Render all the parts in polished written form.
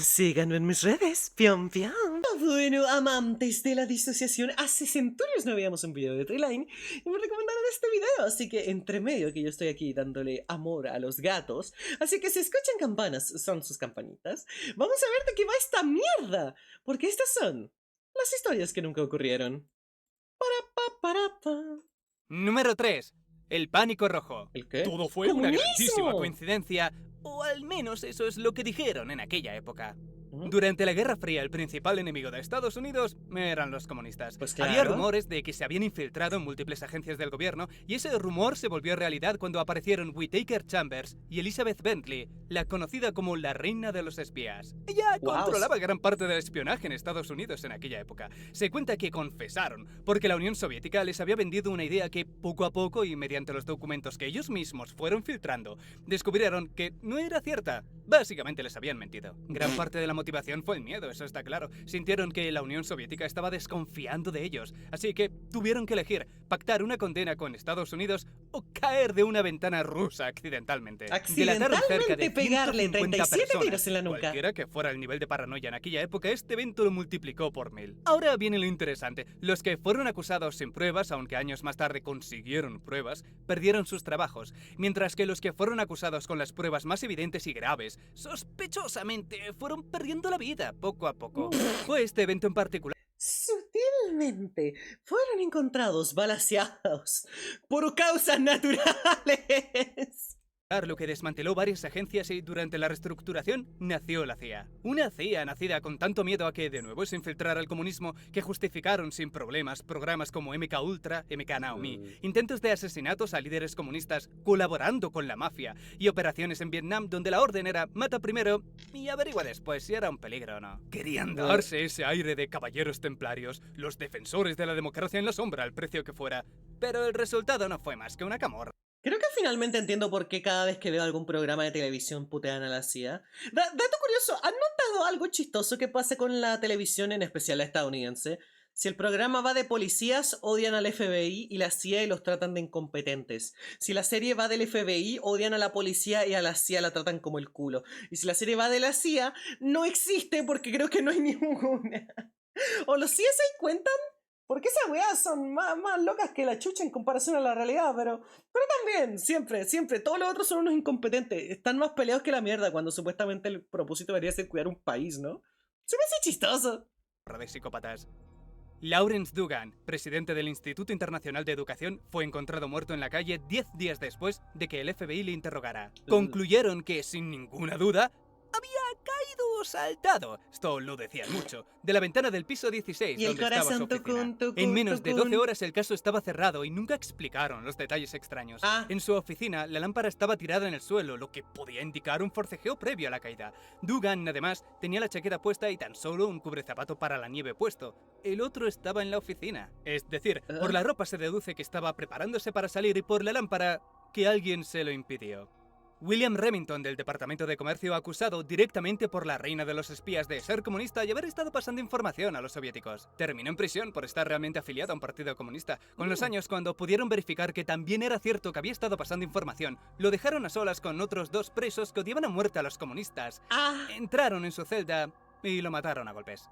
Síganme en mis redes. Pion, pion. Bueno, amantes de la disociación, hace centurios no veíamos un video de Treeline y me recomendaron este video, así que entre medio que yo estoy aquí dándole amor a los gatos, así que si escuchan campanas, son sus campanitas, vamos a ver de qué va esta mierda, porque estas son las historias que nunca ocurrieron. Para, pa. Número 3. El pánico rojo. ¿El qué? Todo fue una ¡Comunismo! grandísima coincidencia, o al menos eso es lo que dijeron en aquella época. Ujú. Durante la Guerra Fría, el principal enemigo de Estados Unidos eran los comunistas. Pues Había claro. rumores de que se habían infiltrado en múltiples agencias del gobierno, y ese rumor se volvió realidad cuando aparecieron Whittaker Chambers y Elizabeth Bentley, la conocida como la reina de los espías. Ella Guau. controlaba gran parte del espionaje en Estados Unidos en aquella época. Se cuenta que confesaron, porque la Unión Soviética les había vendido una idea que poco a poco y mediante los documentos que ellos mismos fueron filtrando, descubrieron que no era cierta. Básicamente les habían mentido. Gran parte de la motivación fue el miedo, eso está claro. Sintieron que la Unión Soviética estaba desconfiando de ellos, así que tuvieron que elegir pactar una condena con Estados Unidos o caer de una ventana rusa accidentalmente. Delataron cerca de Pegarle 150 37 personas. tiros en la nuca. Cualquiera que fuera el nivel de paranoia en aquella época, este evento lo multiplicó por 1000. Ahora viene lo interesante. Los que fueron acusados sin pruebas, aunque años más tarde consiguieron pruebas, perdieron sus trabajos, mientras que los que fueron acusados con las pruebas más evidentes y graves, sospechosamente, fueron perdiendo la vida poco a poco. Fue este evento en particular Sutilmente fueron encontrados balaceados por causas naturales. lo que desmanteló varias agencias y durante la reestructuración nació la CIA. Una CIA nacida con tanto miedo a que de nuevo se infiltrara el comunismo que justificaron sin problemas programas como MK Ultra, MK Naomi, intentos de asesinatos a líderes comunistas colaborando con la mafia y operaciones en Vietnam donde la orden era mata primero y averigua después si era un peligro o no. Querían darse ese aire de caballeros templarios, los defensores de la democracia en la sombra al precio que fuera, pero el resultado no fue más que una camorra. Creo que finalmente entiendo por qué cada vez que veo algún programa de televisión putean a la CIA. Dato curioso, ¿han notado algo chistoso que pasa con la televisión, en especial la estadounidense? Si el programa va de policías, odian al FBI y la CIA y los tratan de incompetentes. Si la serie va del FBI, odian a la policía y a la CIA la tratan como el culo. Y si la serie va de la CIA, no existe porque creo que no hay ninguna. ¿O los CSI cuentan? Porque esas weas son más locas que la chucha en comparación a la realidad, pero también, siempre, todos los otros son unos incompetentes. Están más peleados que la mierda cuando supuestamente el propósito debería ser cuidar un país, ¿no? Se me hace chistoso. De psicópatas. Lawrence Dugan, presidente del Instituto Internacional de Educación, fue encontrado muerto en la calle 10 días después de que el FBI le interrogara. Concluyeron que, sin ninguna duda, había caído o saltado, esto lo decían mucho, de la ventana del piso 16 Y el donde estaba su corazón oficina. En menos de 12 horas el caso estaba cerrado y nunca explicaron los detalles extraños. En su oficina, la lámpara estaba tirada en el suelo, lo que podía indicar un forcejeo previo a la caída. Dugan, además, tenía la chaqueta puesta y tan solo un cubrezapato para la nieve puesto. El otro estaba en la oficina. Es decir, por la ropa se deduce que estaba preparándose para salir y por la lámpara, que alguien se lo impidió. William Remington, del Departamento de Comercio, acusado directamente por la reina de los espías de ser comunista y haber estado pasando información a los soviéticos. Terminó en prisión por estar realmente afiliado a un partido comunista. Con los años, cuando pudieron verificar que también era cierto que había estado pasando información, lo dejaron a solas con otros 2 presos que odiaban a muerte a los comunistas. Entraron en su celda y lo mataron a golpes.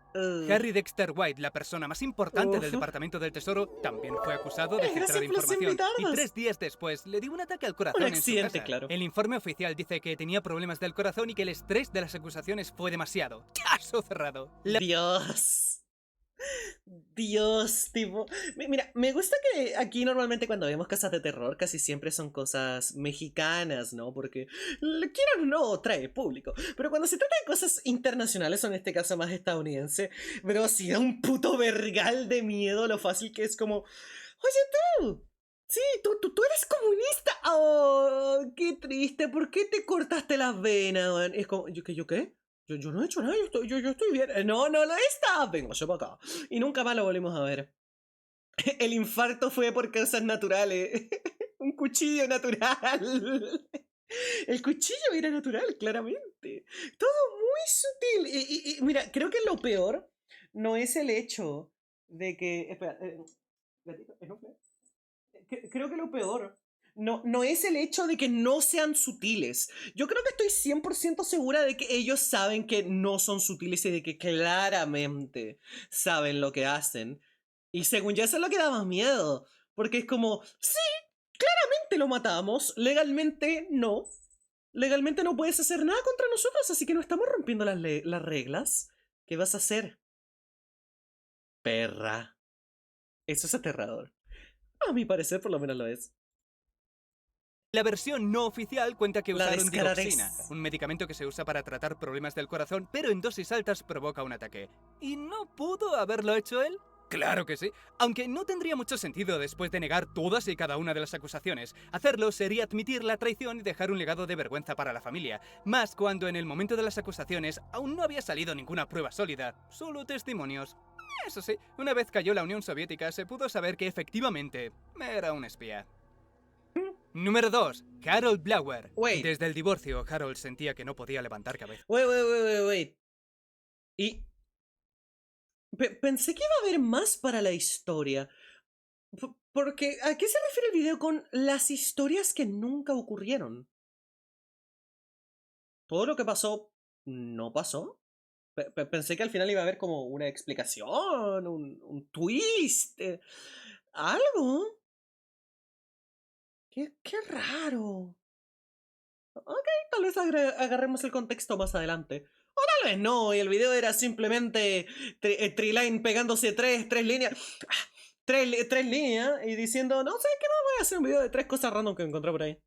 Harry Dexter White, la persona más importante del Departamento del Tesoro, también fue acusado de filtrar información y 3 días después le dio un ataque al corazón en su casa. Claro. El informe oficial dice que tenía problemas del corazón y que el estrés de las acusaciones fue demasiado. ¡Caso cerrado! Dios, tipo... Mira, me gusta que aquí normalmente cuando vemos cosas de terror casi siempre son cosas mexicanas, ¿no? Porque, quieran o no, trae público. Pero cuando se trata de cosas internacionales, o en este caso más estadounidense, pero sí da un puto vergal de miedo lo fácil que es como... Oye tú, sí, tú eres comunista. Oh, qué triste, ¿por qué te cortaste las venas, man? Es como, ¿yo qué? Yo no he hecho nada, yo estoy bien. No lo está. Vengo yo para acá. Y nunca más lo volvimos a ver. El infarto fue por causas naturales. Un cuchillo natural. El cuchillo era natural, claramente. Todo muy sutil. Y mira, creo que lo peor no es el hecho de que... Espera, gatito, ¿es un flash? Creo que lo peor no es el hecho de que no sean sutiles. Yo creo que estoy 100% segura de que ellos saben que no son sutiles y de que claramente saben lo que hacen. Y según yo eso es lo que da más miedo. Porque es como, sí, claramente lo matamos, legalmente no. Legalmente no puedes hacer nada contra nosotros, así que no estamos rompiendo las reglas. ¿Qué vas a hacer? Perra. Eso es aterrador. A mi parecer, por lo menos lo es. La versión no oficial cuenta que La usaron descaradez. digoxina, un medicamento que se usa para tratar problemas del corazón, pero en dosis altas provoca un ataque. ¿Y no pudo haberlo hecho él? Claro que sí, aunque no tendría mucho sentido después de negar todas y cada una de las acusaciones. Hacerlo sería admitir la traición y dejar un legado de vergüenza para la familia, más cuando en el momento de las acusaciones aún no había salido ninguna prueba sólida, solo testimonios. Eso sí, una vez cayó la Unión Soviética se pudo saber que efectivamente era un espía. Número 2. Harold Blauer. Wait. Desde el divorcio, Harold sentía que no podía levantar cabeza. Wait. Y... pensé que iba a haber más para la historia. Porque, ¿a qué se refiere el video con las historias que nunca ocurrieron? ¿Todo lo que pasó no pasó? Pensé que al final iba a haber como una explicación, un twist, algo. Qué raro. Ok, tal vez agarremos el contexto más adelante. O tal vez no, y el video era simplemente Triline pegándose tres líneas. Tres líneas y diciendo, no sé qué más voy a hacer un video de 3 cosas random que encontré por ahí.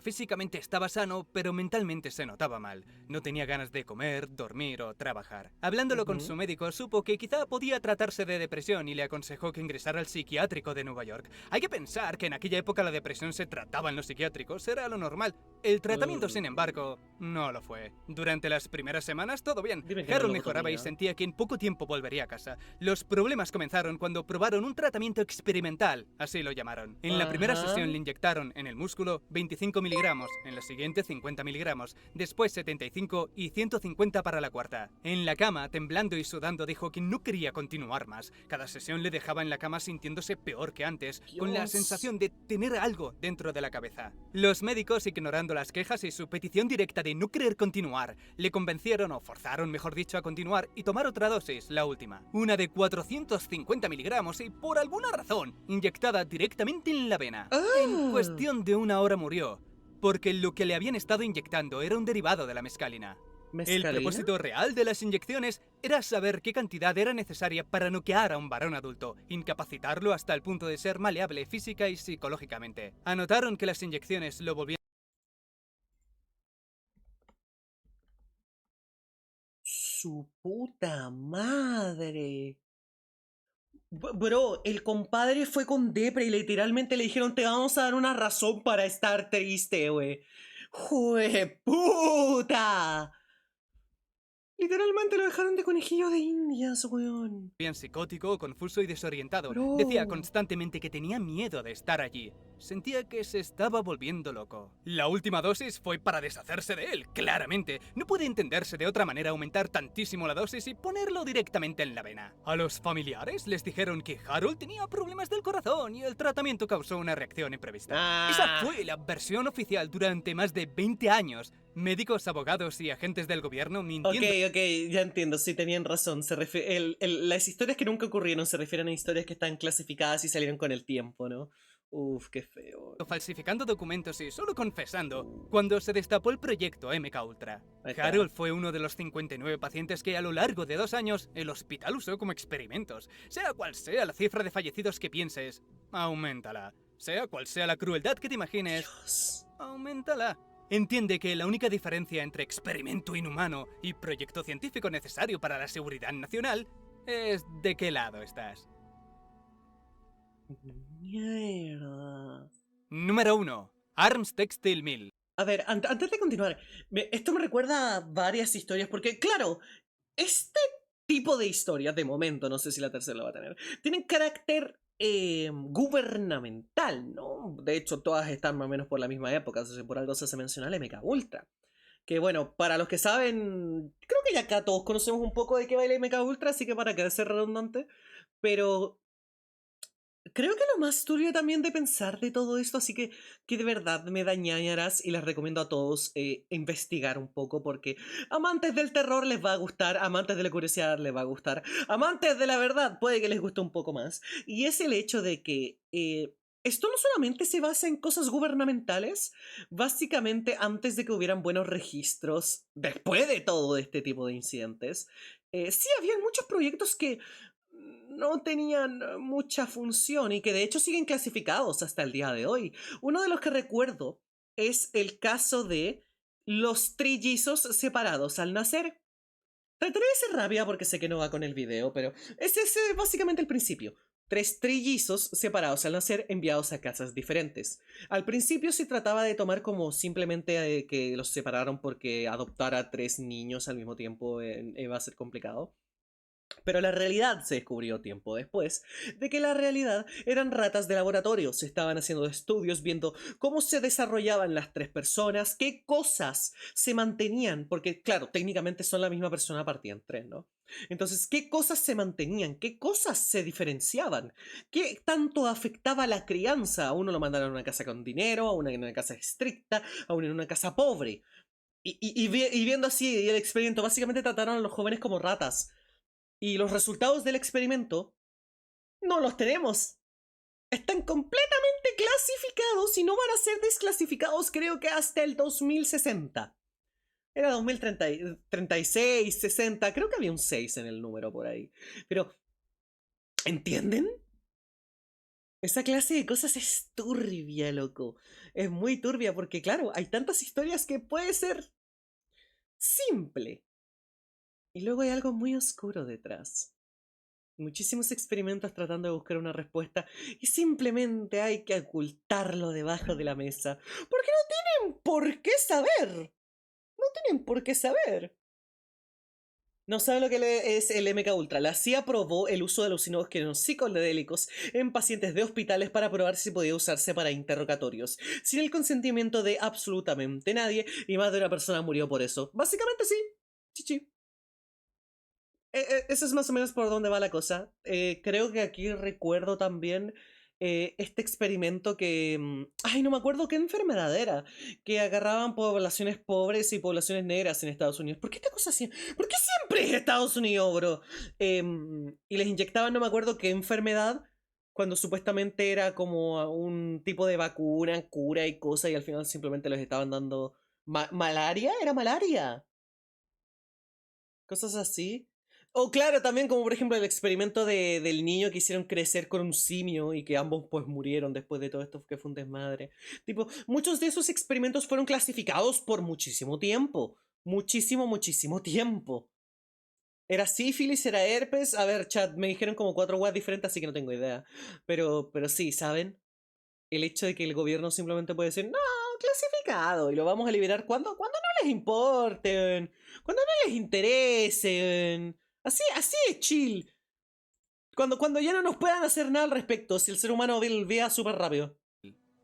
Físicamente estaba sano, pero mentalmente se notaba mal. No tenía ganas de comer, dormir o trabajar. Hablándolo con su médico, supo que quizá podía tratarse de depresión y le aconsejó que ingresara al psiquiátrico de Nueva York. Hay que pensar que en aquella época la depresión se trataba en los psiquiátricos, era lo normal. El tratamiento, sin embargo, no lo fue. Durante las primeras semanas todo bien. Harold mejoraba y sentía que en poco tiempo volvería a casa. Los problemas comenzaron cuando probaron un tratamiento experimental, así lo llamaron. En la primera sesión le inyectaron en el músculo 25 miligramos, en la siguiente 50 miligramos, después 75 y 150 para la cuarta. En la cama, temblando y sudando, dijo que no quería continuar más. Cada sesión le dejaba en la cama sintiéndose peor que antes, con la sensación de tener algo dentro de la cabeza. Los médicos, ignorando las quejas y su petición directa de no querer continuar, le convencieron o forzaron, mejor dicho, a continuar y tomar otra dosis, la última. Una de 450 miligramos y, por alguna razón, inyectada directamente en la vena. En cuestión de una hora murió, porque lo que le habían estado inyectando era un derivado de la mescalina. El propósito real de las inyecciones era saber qué cantidad era necesaria para noquear a un varón adulto, incapacitarlo hasta el punto de ser maleable física y psicológicamente. Anotaron que las inyecciones lo volvían... Su puta madre. Bro, el compadre fue con depre y literalmente le dijeron te vamos a dar una razón para estar triste, wey. ¡Jue puta! Literalmente lo dejaron de conejillo de indias, weón. Bien psicótico, confuso y desorientado. Bro. Decía constantemente que tenía miedo de estar allí. Sentía que se estaba volviendo loco. La última dosis fue para deshacerse de él, claramente. No puede entenderse de otra manera aumentar tantísimo la dosis y ponerlo directamente en la vena. A los familiares les dijeron que Harold tenía problemas del corazón y el tratamiento causó una reacción imprevista. Esa fue la versión oficial durante más de 20 años. Médicos, abogados y agentes del gobierno mintiendo. Ok, ya entiendo, sí, tenían razón. Las historias que nunca ocurrieron se refieren a historias que están clasificadas y salieron con el tiempo, ¿no? Uf, qué feo. Falsificando documentos y solo confesando cuando se destapó el proyecto MKUltra. Harold fue uno de los 59 pacientes que a lo largo de 2 años el hospital usó como experimentos. Sea cual sea la cifra de fallecidos que pienses, auméntala. Sea cual sea la crueldad que te imagines, Dios. auméntala. Entiende que la única diferencia entre experimento inhumano y proyecto científico necesario para la seguridad nacional es de qué lado estás. Mierda. Número 1. Arms Textile Mill. A ver, antes de continuar, esto me recuerda a varias historias, porque claro, este tipo de historias, de momento, no sé si la tercera la va a tener, tienen carácter gubernamental, ¿no? De hecho, todas están más o menos por la misma época, o sea, por algo se menciona el MKUltra. Que bueno, para los que saben, creo que ya acá todos conocemos un poco de qué va el MKUltra, así que para que ser redundante, pero creo que lo más turbio también de pensar de todo esto, así que de verdad me da ñáñaras y les recomiendo a todos investigar un poco porque amantes del terror les va a gustar, amantes de la curiosidad les va a gustar, amantes de la verdad puede que les guste un poco más. Y es el hecho de que esto no solamente se basa en cosas gubernamentales, básicamente antes de que hubieran buenos registros, después de todo este tipo de incidentes, sí habían muchos proyectos que no tenían mucha función y que de hecho siguen clasificados hasta el día de hoy. Uno de los que recuerdo es el caso de los trillizos separados al nacer. Trataré de ser rápida porque sé que no va con el video, pero ese es básicamente el principio. Tres trillizos separados al nacer enviados a casas diferentes. Al principio se trataba de tomar como simplemente que los separaron porque adoptar a tres niños al mismo tiempo iba a ser complicado. Pero la realidad se descubrió tiempo después de que la realidad eran ratas de laboratorio. Se estaban haciendo estudios viendo cómo se desarrollaban las tres personas, qué cosas se mantenían, porque claro, técnicamente son la misma persona, partían tres, ¿no? Entonces, ¿qué cosas se mantenían? ¿Qué cosas se diferenciaban? ¿Qué tanto afectaba la crianza? A uno lo mandaron a una casa con dinero, a una en una casa estricta, a uno en una casa pobre. Y viendo así el experimento, básicamente trataron a los jóvenes como ratas. Y los resultados del experimento no los tenemos. Están completamente clasificados y no van a ser desclasificados creo que hasta el 2060. Era 2036, 60, creo que había un 6 en el número por ahí. Pero, ¿entienden? Esa clase de cosas es turbia, loco. Es muy turbia porque, claro, hay tantas historias que puede ser simple. Y luego hay algo muy oscuro detrás. Muchísimos experimentos tratando de buscar una respuesta y simplemente hay que ocultarlo debajo de la mesa. Porque no tienen por qué saber. No tienen por qué saber. No saben lo que es el MK Ultra. La CIA aprobó el uso de alucinógenos psicodélicos en pacientes de hospitales para probar si podía usarse para interrogatorios, sin el consentimiento de absolutamente nadie, y más de una persona murió por eso. Básicamente sí. Chichi. Eso es más o menos por dónde va la cosa. Creo que aquí recuerdo también este experimento que... ay, no me acuerdo qué enfermedad era. Que agarraban poblaciones pobres y poblaciones negras en Estados Unidos. ¿Por qué esta cosa siempre? ¿Por qué siempre es Estados Unidos, bro? Y les inyectaban, no me acuerdo qué enfermedad, cuando supuestamente era como un tipo de vacuna, cura y cosa, y al final simplemente les estaban dando... ¿Malaria? ¿Era malaria? Cosas así. O claro, también como por ejemplo el experimento del niño que hicieron crecer con un simio y que ambos pues murieron después de todo esto que fue un desmadre. Tipo, muchos de esos experimentos fueron clasificados por muchísimo tiempo. Muchísimo, muchísimo tiempo. ¿Era sífilis? ¿Era herpes? A ver, chat, me dijeron como 4 weas diferentes, así que no tengo idea. Pero sí, ¿saben? El hecho de que el gobierno simplemente puede decir, no, clasificado, y lo vamos a liberar cuando no les importen, cuando no les interesen. Así es chill. Cuando ya no nos puedan hacer nada al respecto, si el ser humano vea súper rápido.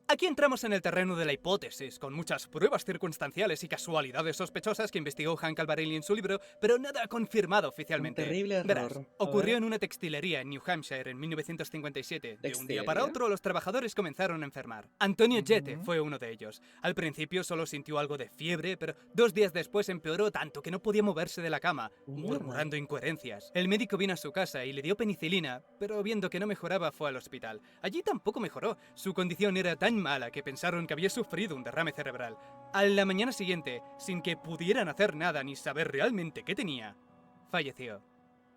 Aquí entramos en el terreno de la hipótesis, con muchas pruebas circunstanciales y casualidades sospechosas que investigó Hank Albarelli en su libro, pero nada confirmado oficialmente. Un terrible error. Verás, ocurrió en una textilería en New Hampshire en 1957. De un día para otro, los trabajadores comenzaron a enfermar. Antonio Jette fue uno de ellos. Al principio solo sintió algo de fiebre, pero 2 días después empeoró tanto que no podía moverse de la cama, murmurando incoherencias. El médico vino a su casa y le dio penicilina, pero viendo que no mejoraba fue al hospital. Allí tampoco mejoró. Su condición era tan mala que pensaron que había sufrido un derrame cerebral. A la mañana siguiente, sin que pudieran hacer nada ni saber realmente qué tenía, falleció.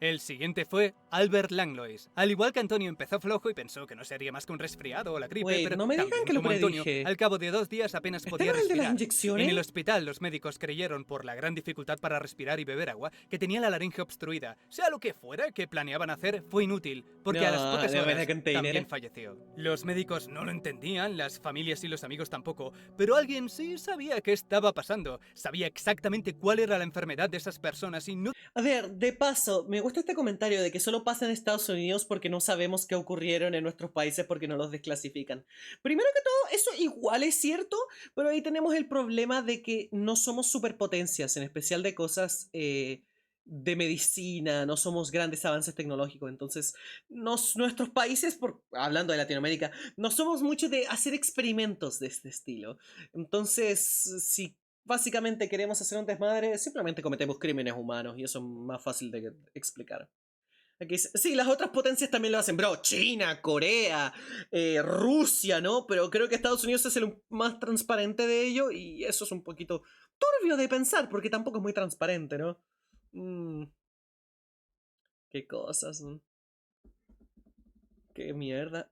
El siguiente fue Albert Langlois. Al igual que Antonio, empezó flojo y pensó que no sería más que un resfriado o la gripe, pero no me digan también que lo como Antonio, predije. al cabo de 2 días apenas podía ¿Este no es el de las respirar. inyecciones? En el hospital, los médicos creyeron, por la gran dificultad para respirar y beber agua, que tenía la laringe obstruida. Sea lo que fuera que planeaban hacer, fue inútil, porque a las pocas horas también falleció. Los médicos no lo entendían, las familias y los amigos tampoco, pero alguien sí sabía qué estaba pasando. Sabía exactamente cuál era la enfermedad de esas personas y no... A ver, de paso, me gusta este comentario de que solo pasa en Estados Unidos porque no sabemos qué ocurrieron en nuestros países porque no los desclasifican. Primero que todo, eso igual es cierto, pero ahí tenemos el problema de que no somos superpotencias, en especial de cosas de medicina, no somos grandes avances tecnológicos. Entonces, nuestros países, hablando de Latinoamérica, no somos mucho de hacer experimentos de este estilo. Entonces, si básicamente queremos hacer un desmadre, simplemente cometemos crímenes humanos y eso es más fácil de explicar. Aquí, sí, las otras potencias también lo hacen, bro. China, Corea, Rusia, ¿no? Pero creo que Estados Unidos es el más transparente de ello y eso es un poquito turbio de pensar porque tampoco es muy transparente, ¿no? Qué cosas, ¿no? Qué mierda.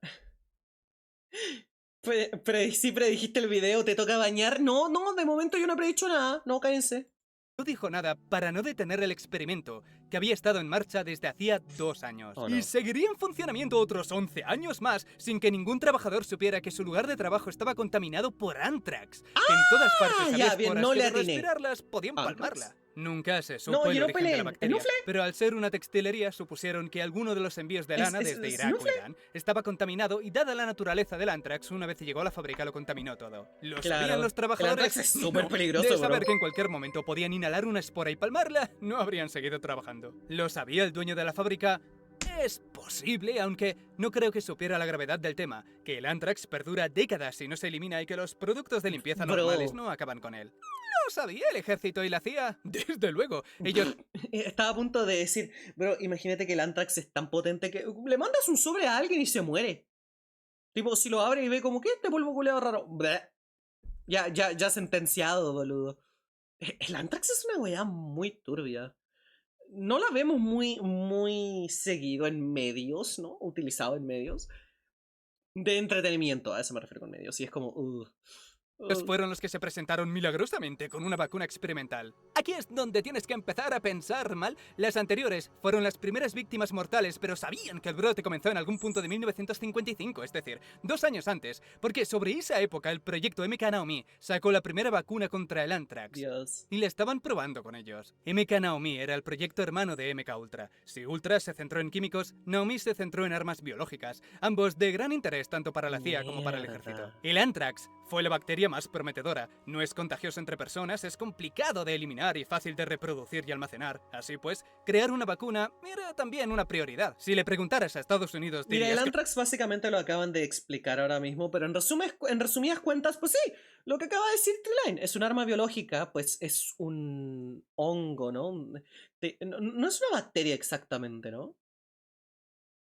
Sí predijiste el video, ¿te toca bañar? No, no, de momento yo no he predicho nada. No, cállense. No dijo nada para no detener el experimento, que había estado en marcha desde hacía 2 años. Oh, no. Y seguiría en funcionamiento otros 11 años más, sin que ningún trabajador supiera que su lugar de trabajo estaba contaminado por Anthrax, que en todas partes había esporas no que de respirarlas podían palmarla. Nunca se supo el origen de la bacteria, pero al ser una textilería supusieron que alguno de los envíos de lana desde Irak o Irán estaba contaminado y dada la naturaleza del Anthrax, una vez llegó a la fábrica lo contaminó todo. ¿Lo sabían los trabajadores? El Anthrax es súper peligroso, de saber que en cualquier momento podían inhalar una espora y palmarla, no habrían seguido trabajando. ¿Lo sabía el dueño de la fábrica? Es posible, aunque no creo que supiera la gravedad del tema, que el Anthrax perdura décadas y no se elimina y que los productos de limpieza normales no acaban con él. ¿Lo sabía el ejército y la CIA? Desde luego, ellos... Estaba a punto de decir, bro, imagínate que el Anthrax es tan potente que le mandas un sobre a alguien y se muere. Tipo, si lo abre y ve como que este polvo culeado raro. Ya sentenciado, boludo. El Anthrax es una weá muy turbia. No la vemos muy seguido en medios, ¿no? Utilizado en medios. De entretenimiento, a eso me refiero con medios. Y es como... fueron los que se presentaron milagrosamente con una vacuna experimental. Aquí es donde tienes que empezar a pensar mal. Las anteriores fueron las primeras víctimas mortales, pero sabían que el brote comenzó en algún punto de 1955, es decir, 2 años antes, porque sobre esa época el proyecto MK Naomi sacó la primera vacuna contra el Anthrax. Dios. Y la estaban probando con ellos. MK Naomi era el proyecto hermano de MK Ultra. Si Ultra se centró en químicos, Naomi se centró en armas biológicas, ambos de gran interés tanto para la CIA como para el ejército. El Anthrax fue la bacteria más prometedora. No es contagioso entre personas, es complicado de eliminar y fácil de reproducir y almacenar. Así pues, crear una vacuna era también una prioridad. Si le preguntaras a Estados Unidos, dirías Mira, el Anthrax básicamente lo acaban de explicar ahora mismo, pero en resumidas cuentas, pues sí, lo que acaba de decir T-Line es un arma biológica, pues es un hongo, ¿no? No es una bacteria exactamente, ¿no?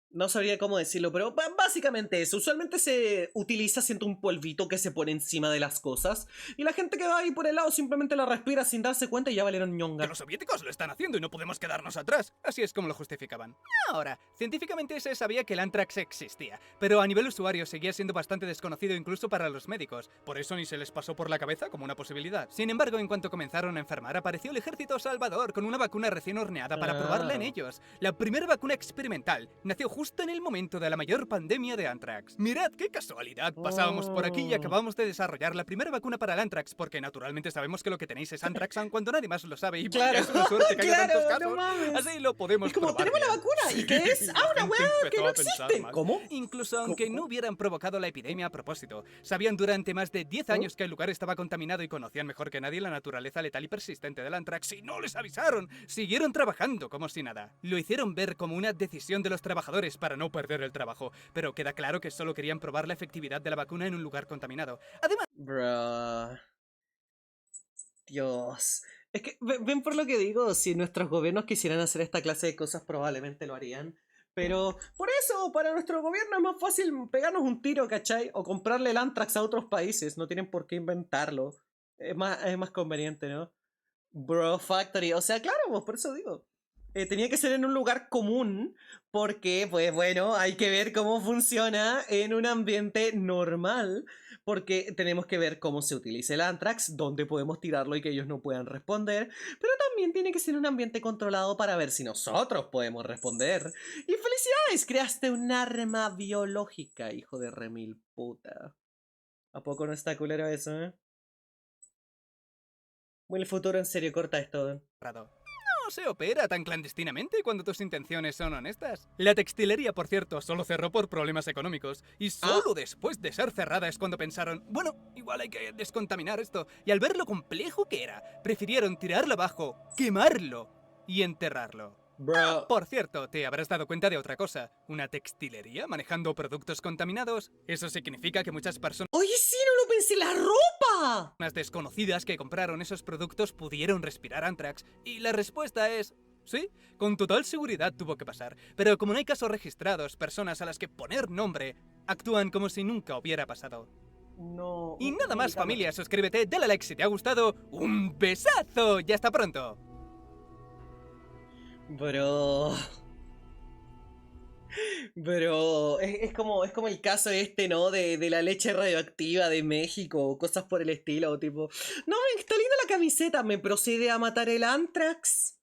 No sabría cómo decirlo, pero básicamente eso. Usualmente se utiliza siendo un polvito que se pone encima de las cosas. Y la gente que va ahí por el lado simplemente la respira sin darse cuenta y ya valieron ñonga. Que los soviéticos lo están haciendo y no podemos quedarnos atrás. Así es como lo justificaban. Ahora, científicamente se sabía que el Anthrax existía, pero a nivel usuario seguía siendo bastante desconocido incluso para los médicos. Por eso ni se les pasó por la cabeza como una posibilidad. Sin embargo, en cuanto comenzaron a enfermar, apareció el ejército salvador con una vacuna recién horneada para probarla en ellos. La primera vacuna experimental nació justo en el momento de la mayor pandemia de Anthrax. Mirad qué casualidad, pasábamos por aquí y acabamos de desarrollar la primera vacuna para el Anthrax, porque naturalmente sabemos que lo que tenéis es Anthrax, aun cuando nadie más lo sabe y claro, es una suerte que haya tantos casos. No así lo podemos como probar tenemos bien. la vacuna, ¿y qué es? Una weá que no existe. ¿Cómo? Incluso aunque no hubieran provocado la epidemia a propósito, sabían durante más de 10 años que el lugar estaba contaminado y conocían mejor que nadie la naturaleza letal y persistente del Anthrax y no les avisaron. Siguieron trabajando como si nada. Lo hicieron ver como una decisión de los trabajadores para no perder el trabajo, pero queda claro que solo querían probar la efectividad de la vacuna en un lugar contaminado. Además... Bruh. Dios. Es que, ven por lo que digo, si nuestros gobiernos quisieran hacer esta clase de cosas probablemente lo harían. Pero por eso, para nuestro gobierno es más fácil pegarnos un tiro, ¿cachai? O comprarle el Anthrax a otros países, no tienen por qué inventarlo. Es más conveniente, ¿no? Bro Factory, o sea, claro, pues por eso digo. Tenía que ser en un lugar común porque, pues bueno, hay que ver cómo funciona en un ambiente normal porque tenemos que ver cómo se utiliza el Anthrax, dónde podemos tirarlo y que ellos no puedan responder, pero también tiene que ser un ambiente controlado para ver si nosotros podemos responder. Y felicidades, creaste un arma biológica, hijo de remil puta. ¿A poco no está culero eso, eh? Muy el futuro, en serio, corta esto. No se opera tan clandestinamente cuando tus intenciones son honestas. La textilería, por cierto, solo cerró por problemas económicos. Y solo después de ser cerrada es cuando pensaron, bueno, igual hay que descontaminar esto. Y al ver lo complejo que era, prefirieron tirarlo abajo, quemarlo. y enterrarlo. Bro. Por cierto, te habrás dado cuenta de otra cosa. ¿Una textilería manejando productos contaminados? Eso significa que muchas personas... ¡Oye, sí, no lo pensé! ¡La ropa! Las desconocidas que compraron esos productos pudieron respirar anthrax. Y la respuesta es... sí, con total seguridad tuvo que pasar. Pero como no hay casos registrados, personas a las que poner nombre actúan como si nunca hubiera pasado. No. Y nada más, familia, suscríbete, dale like si te ha gustado. ¡Un besazo! ¡Ya hasta pronto! Bro. Bro, es como el caso este, ¿no? De la leche radioactiva de México, cosas por el estilo, tipo, no, está linda la camiseta, ¿me procede a matar el anthrax?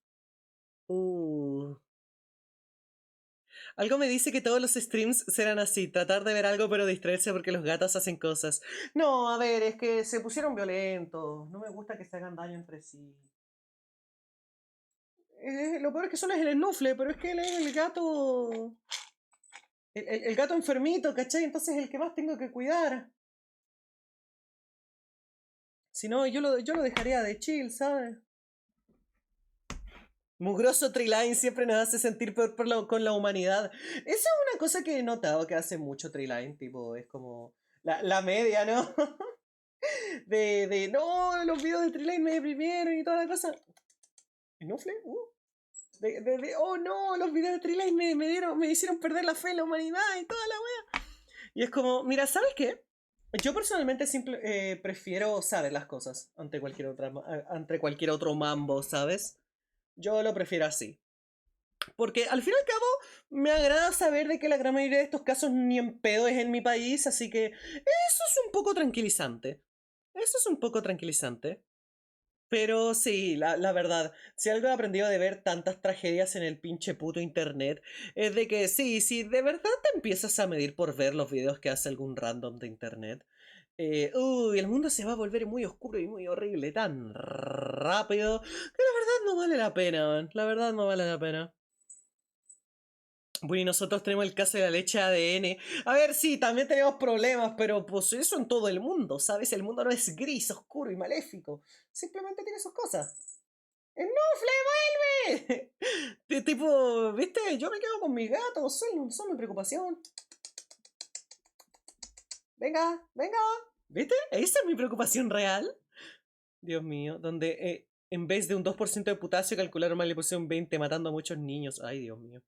Algo me dice que todos los streams serán así, tratar de ver algo pero distraerse porque los gatos hacen cosas. No, a ver, es que se pusieron violentos, no me gusta que se hagan daño entre sí. Lo peor es que solo es el Snufle, pero es que él es el gato... El gato enfermito, ¿cachai? Entonces es el que más tengo que cuidar. Si no, yo lo dejaría de chill, ¿sabes? Mugroso Treeline siempre nos hace sentir peor con la humanidad. Esa es una cosa que he notado que hace mucho Treeline, tipo, es como la media, ¿no? no, los videos de Treeline me deprimieron y toda la cosa. ¿Snufle? Oh no, los videos de Treeline me hicieron perder la fe en la humanidad y toda la wea. Y es como, mira, ¿sabes qué? Yo personalmente prefiero saber las cosas ante cualquier otro mambo, ¿sabes? Yo lo prefiero así. Porque al fin y al cabo me agrada saber de que la gran mayoría de estos casos ni en pedo es en mi país, así que eso es un poco tranquilizante. Eso es un poco tranquilizante. Pero sí, la verdad, si algo he aprendido de ver tantas tragedias en el pinche puto internet, es de que sí, de verdad te empiezas a medir por ver los videos que hace algún random de internet. El mundo se va a volver muy oscuro y muy horrible tan rápido que la verdad no vale la pena, man. La verdad no vale la pena. Bueno, y nosotros tenemos el caso de la leche ADN. A ver, sí, también tenemos problemas, pero pues eso en todo el mundo, ¿sabes? El mundo no es gris, oscuro y maléfico. Simplemente tiene sus cosas. ¡Snufle, vuelve! Tipo, ¿viste? Yo me quedo con mis gatos, son mi preocupación. Venga. ¿Viste? Esa es mi preocupación real. Dios mío, donde en vez de un 2% de potasio calcularon mal y le pusieron 20 matando a muchos niños. Ay, Dios mío.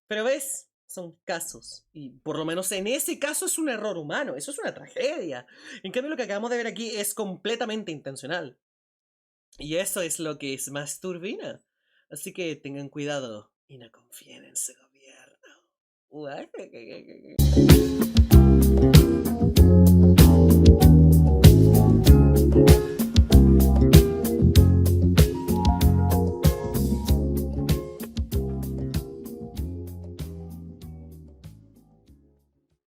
Pero ves, son casos. Y por lo menos en ese caso es un error humano. Eso es una tragedia. En cambio, lo que acabamos de ver aquí es completamente intencional. Y eso es lo que es más turbina. Así que tengan cuidado y no confíen en su gobierno.